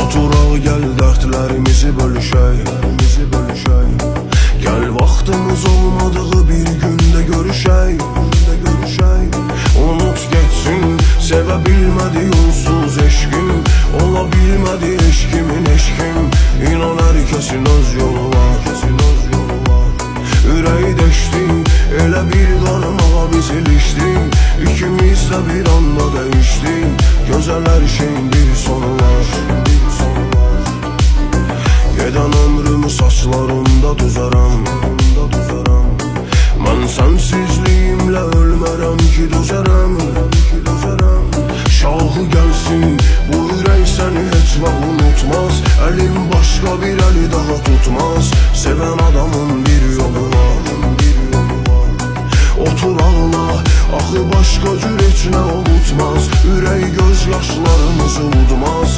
Oturaq gəl dərdlərimizi bölüşək. Gəl vaxtımız olmadığı bir gündə görüşək. Unut geçsin, sevə bilmədi onsuz eşkim. Ola bilmədi eşkimin eşkim. İnan hər kəsin öz yolu var. Ürəyi deşdi, elə bir qarmağa biz ilişdik. İkimiz də bir anda dəyişdik. Gözəl hər şeyin bir sonu var. Gedən ömrümü saçlarımda düzərəm. Mən sənsizliyimlə ölmərəm ki düzərəm. Şahı gəlsin, bu ürək səni heç vaxt unutmaz. Əlim başqa bir əli daha tutmaz. Sevən adamın bir yolu var. Otur ağla, axı başqa cür heç nə ovutmaz. Ürək göz yaşlarımızı udmaz.